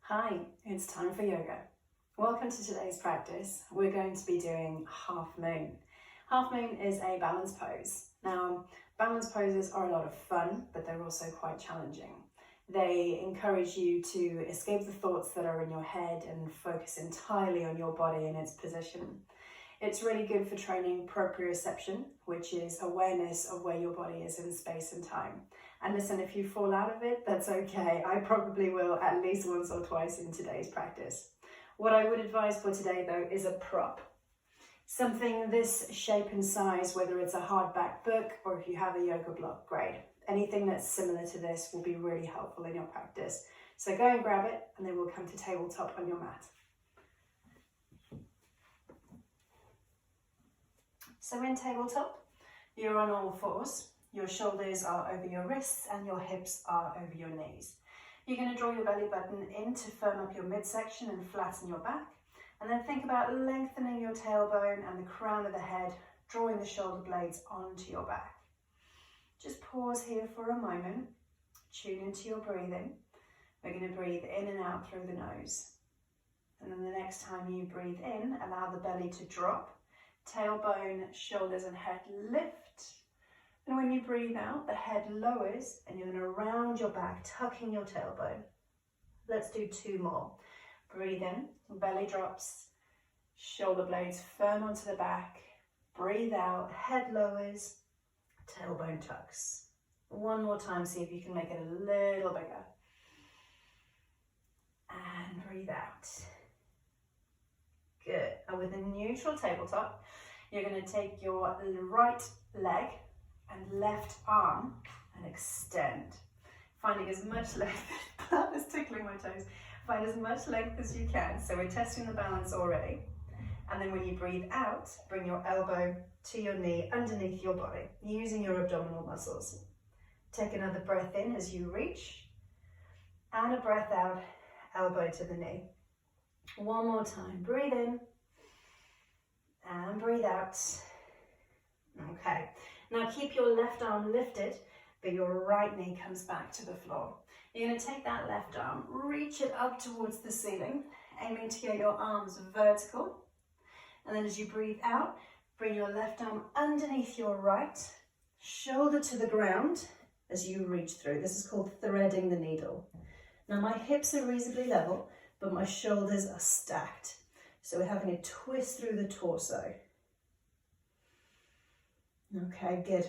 Hi, it's time for yoga. Welcome to today's practice. We're going to be doing half moon. Half moon is a balance pose. Now, balance poses are a lot of fun, but they're also quite challenging. They encourage you to escape the thoughts that are in your head and focus entirely on your body and its position. It's really good for training proprioception, which is awareness of where your body is in space and time. And listen, if you fall out of it, that's okay. I probably will at least once or twice in today's practice. What I would advise for today though is a prop. Something this shape and size, whether it's a hardback book or if you have a yoga block, great. Anything that's similar to this will be really helpful in your practice. So go and grab it and then we'll come to tabletop on your mat. So in tabletop, you're on all fours. Your shoulders are over your wrists and your hips are over your knees. You're going to draw your belly button in to firm up your midsection and flatten your back. And then think about lengthening your tailbone and the crown of the head, drawing the shoulder blades onto your back. Just pause here for a moment. Tune into your breathing. We're going to breathe in and out through the nose. And then the next time you breathe in, allow the belly to drop. Tailbone, shoulders and head lift. And when you breathe out, the head lowers and you're going to round your back, tucking your tailbone. Let's do two more. Breathe in, belly drops, shoulder blades firm onto the back. Breathe out, head lowers, tailbone tucks. One more time, see if you can make it a little bigger. And breathe out. Good. And with a neutral tabletop, you're going to take your right leg and left arm and extend. Finding as much length, that is tickling my toes. Find as much length as you can. So we're testing the balance already. And then when you breathe out, bring your elbow to your knee underneath your body, using your abdominal muscles. Take another breath in as you reach, and a breath out, elbow to the knee. One more time, breathe in, and breathe out. Okay, now keep your left arm lifted, but your right knee comes back to the floor. You're going to take that left arm, reach it up towards the ceiling, aiming to get your arms vertical. And then as you breathe out, bring your left arm underneath your right, shoulder to the ground as you reach through. This is called threading the needle. Now my hips are reasonably level, but my shoulders are stacked. So we're having a twist through the torso. Okay, good.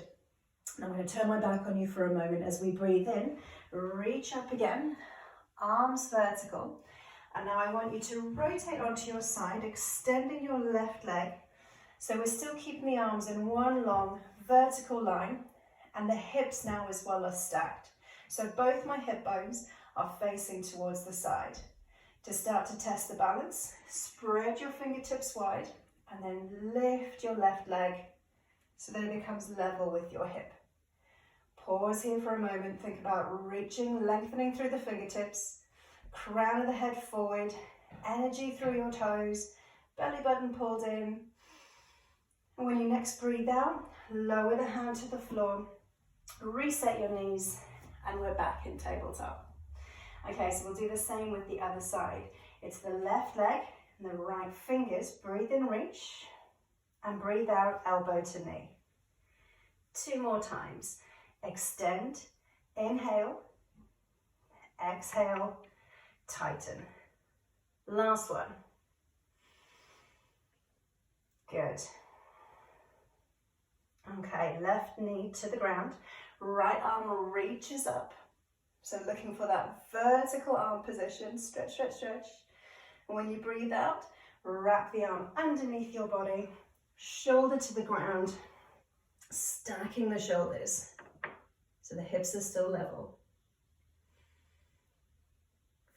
Now I'm going to turn my back on you for a moment as we breathe in. Reach up again, arms vertical. And now I want you to rotate onto your side, extending your left leg. So we're still keeping the arms in one long vertical line, and the hips now as well are stacked. So both my hip bones are facing towards the side. To start to test the balance, spread your fingertips wide and then lift your left leg so that it becomes level with your hip. Pause here for a moment, think about reaching, lengthening through the fingertips, crown of the head forward, energy through your toes, belly button pulled in. And when you next breathe out, lower the hand to the floor, reset your knees, and we're back in tabletop. Okay, so we'll do the same with the other side. It's the left leg and the right fingers. Breathe in, reach, and breathe out, elbow to knee. Two more times. Extend, inhale, exhale, tighten. Last one. Good. Okay, left knee to the ground. Right arm reaches up. So looking for that vertical arm position, stretch, stretch, stretch. And when you breathe out, wrap the arm underneath your body, shoulder to the ground, stacking the shoulders so the hips are still level.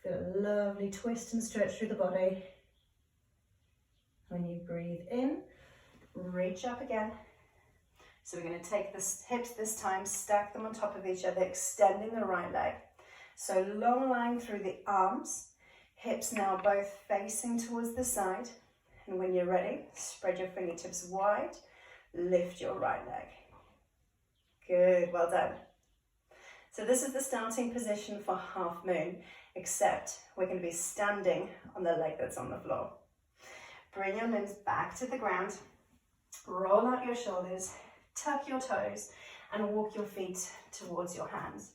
Feel a lovely twist and stretch through the body. When you breathe in, reach up again. So we're going to take the hips this time, stack them on top of each other, extending the right leg. So long line through the arms, hips now both facing towards the side. And when you're ready, spread your fingertips wide, lift your right leg. Good, well done. So this is the starting position for half moon, except we're going to be standing on the leg that's on the floor. Bring your limbs back to the ground, roll out your shoulders, tuck your toes, and walk your feet towards your hands.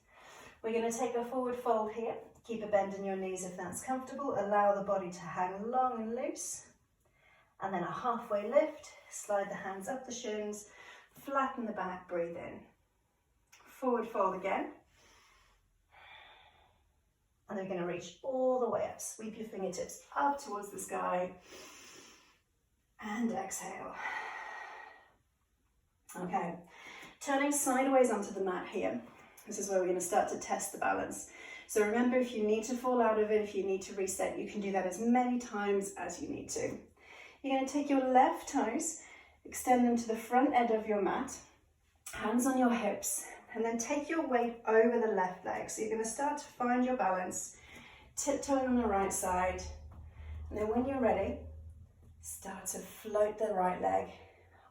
We're going to take a forward fold here. Keep a bend in your knees if that's comfortable. Allow the body to hang long and loose. And then a halfway lift. Slide the hands up the shins. Flatten the back. Breathe in. Forward fold again. And then we're going to reach all the way up. Sweep your fingertips up towards the sky. And exhale. Okay. Turning sideways onto the mat here. This is where we're going to start to test the balance. So remember, if you need to fall out of it, if you need to reset, you can do that as many times as you need to. You're going to take your left toes, extend them to the front end of your mat, hands on your hips, and then take your weight over the left leg. So you're going to start to find your balance, tiptoeing on the right side. And then when you're ready, start to float the right leg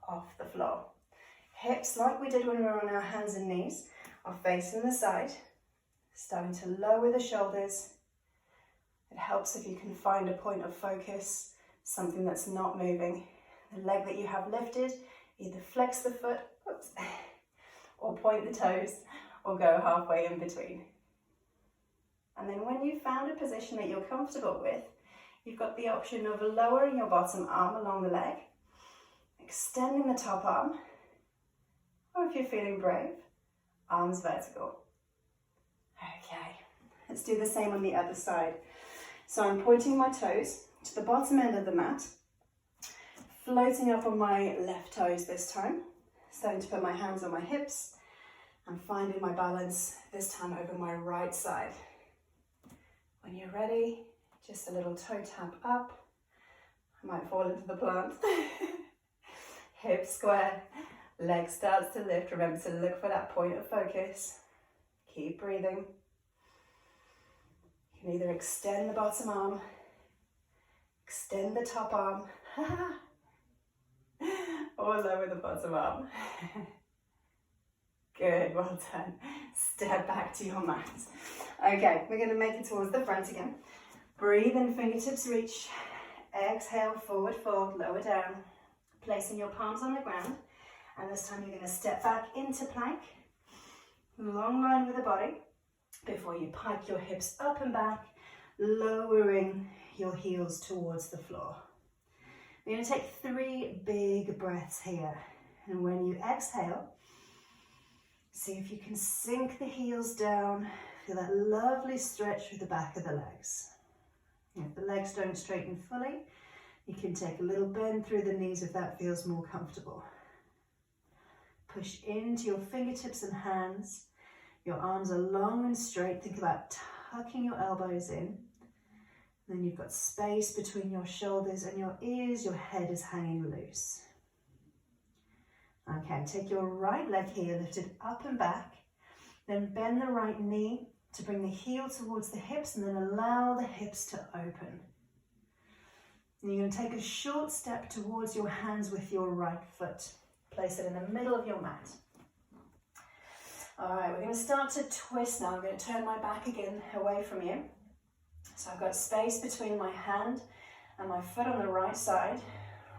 off the floor. Hips, like we did when we were on our hands and knees, are facing the side, starting to lower the shoulders. It helps if you can find a point of focus, something that's not moving. The leg that you have lifted, either flex the foot, or point the toes, or go halfway in between. And then when you've found a position that you're comfortable with, you've got the option of lowering your bottom arm along the leg, extending the top arm, or if you're feeling brave, arms vertical. Okay, let's do the same on the other side. So I'm pointing my toes to the bottom end of the mat, floating up on my left toes this time, starting to put my hands on my hips and finding my balance this time over my right side. When you're ready, just a little toe tap up. I might fall into the plant. Hip square. Leg starts to lift. Remember to look for that point of focus. Keep breathing. You can either extend the bottom arm, extend the top arm, or lower the bottom arm. Good, well done. Step back to your mat. Okay, we're going to make it towards the front again. Breathe in, fingertips reach. Exhale, forward fold, lower down. Placing your palms on the ground. And this time you're going to step back into plank, long line with the body, before you pike your hips up and back, lowering your heels towards the floor. We're going to take 3 big breaths here. And when you exhale, see if you can sink the heels down, feel that lovely stretch through the back of the legs. If the legs don't straighten fully, you can take a little bend through the knees if that feels more comfortable. Push into your fingertips and hands. Your arms are long and straight. Think about tucking your elbows in. Then you've got space between your shoulders and your ears. Your head is hanging loose. Okay, take your right leg here, lift it up and back. Then bend the right knee to bring the heel towards the hips and then allow the hips to open. And you're going to take a short step towards your hands with your right foot. Place it in the middle of your mat. All right, we're going to start to twist now. I'm going to turn my back again away from you. So I've got space between my hand and my foot on the right side.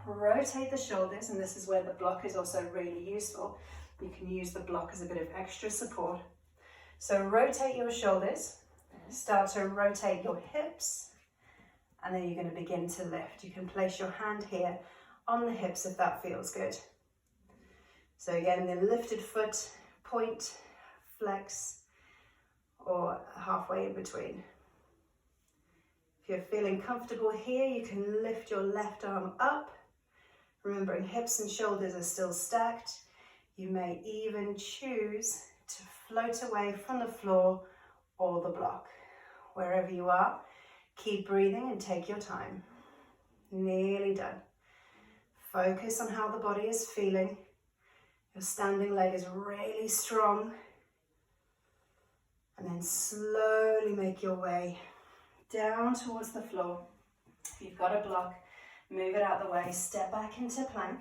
Rotate the shoulders, and this is where the block is also really useful. You can use the block as a bit of extra support. So rotate your shoulders, start to rotate your hips, and then you're going to begin to lift. You can place your hand here on the hips if that feels good. So again, the lifted foot, point, flex, or halfway in between. If you're feeling comfortable here, you can lift your left arm up. Remembering hips and shoulders are still stacked. You may even choose to float away from the floor or the block. Wherever you are, keep breathing and take your time. Nearly done. Focus on how the body is feeling. Your standing leg is really strong. And then slowly make your way down towards the floor. If you've got a block, move it out the way, step back into plank.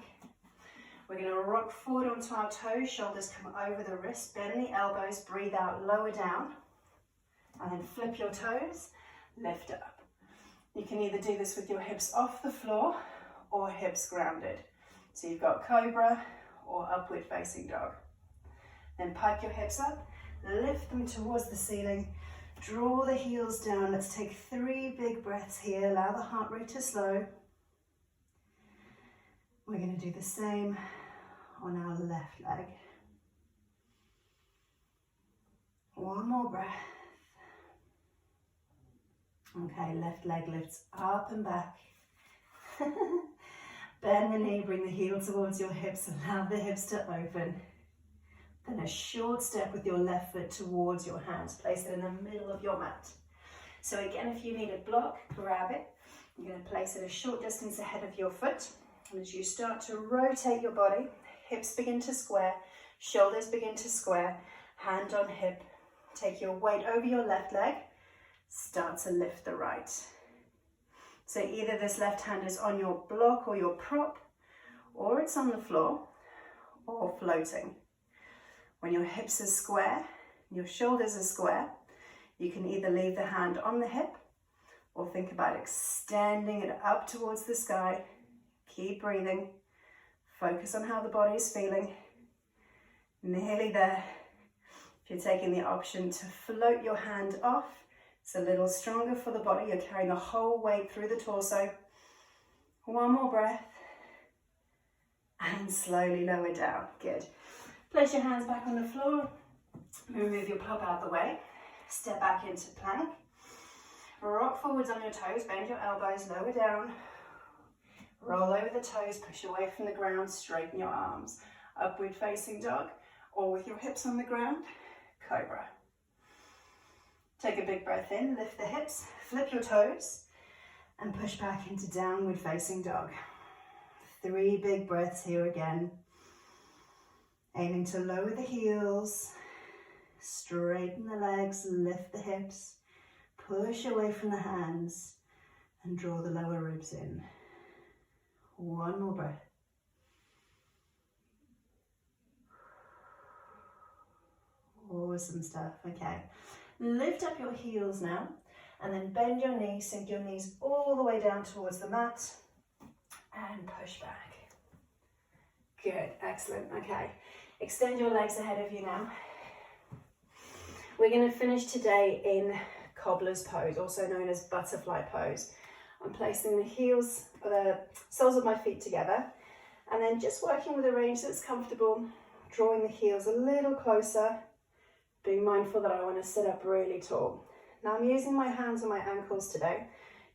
We're going to rock forward onto our toes, shoulders come over the wrists, bend the elbows, breathe out, lower down, and then flip your toes, lift up. You can either do this with your hips off the floor or hips grounded. So you've got cobra or upward facing dog. Then pike your hips up, lift them towards the ceiling, draw the heels down. Let's take 3 big breaths here. Allow the heart rate to slow. We're going to do the same on our left leg. One more breath. Okay, left leg lifts up and back. Bend the knee, bring the heel towards your hips, allow the hips to open. Then a short step with your left foot towards your hands. Place it in the middle of your mat. So again, if you need a block, grab it. You're going to place it a short distance ahead of your foot. And as you start to rotate your body, hips begin to square, shoulders begin to square, hand on hip. Take your weight over your left leg. Start to lift the right. So either this left hand is on your block or your prop, or it's on the floor, or floating. When your hips are square, your shoulders are square, you can either leave the hand on the hip, or think about extending it up towards the sky. Keep breathing. Focus on how the body is feeling. Nearly there. If you're taking the option to float your hand off, it's a little stronger for the body. You're carrying the whole weight through the torso. One more breath. And slowly lower down. Good. Place your hands back on the floor. Remove your prop out of the way. Step back into plank. Rock forwards on your toes. Bend your elbows. Lower down. Roll over the toes. Push away from the ground. Straighten your arms. Upward facing dog. Or with your hips on the ground. Cobra. Take a big breath in, lift the hips, flip your toes, and push back into downward facing dog. 3 big breaths here again. Aiming to lower the heels, straighten the legs, lift the hips, push away from the hands, and draw the lower ribs in. 1 more breath. Awesome stuff, okay. Lift up your heels now, and then bend your knees, sink your knees all the way down towards the mat, and push back. Good, excellent, okay. Extend your legs ahead of you now. We're going to finish today in cobbler's pose, also known as butterfly pose. I'm placing the heels, the soles of my feet together, and then just working with a range that's comfortable, drawing the heels a little closer, being mindful that I want to sit up really tall. Now I'm using my hands on my ankles today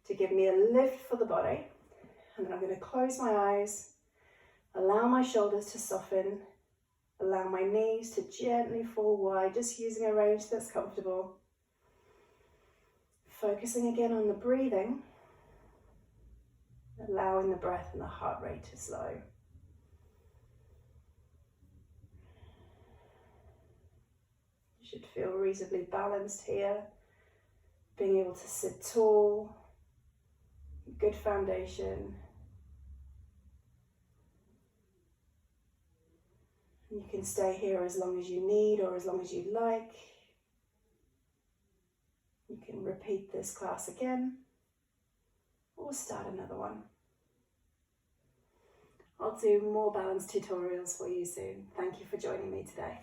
to give me a lift for the body. And then I'm going to close my eyes, allow my shoulders to soften, allow my knees to gently fall wide, just using a range that's comfortable. Focusing again on the breathing, allowing the breath and the heart rate to slow. Should feel reasonably balanced here, being able to sit tall, good foundation. You can stay here as long as you need or as long as you like. You can repeat this class again or start another one. I'll do more balanced tutorials for you soon. Thank you for joining me today.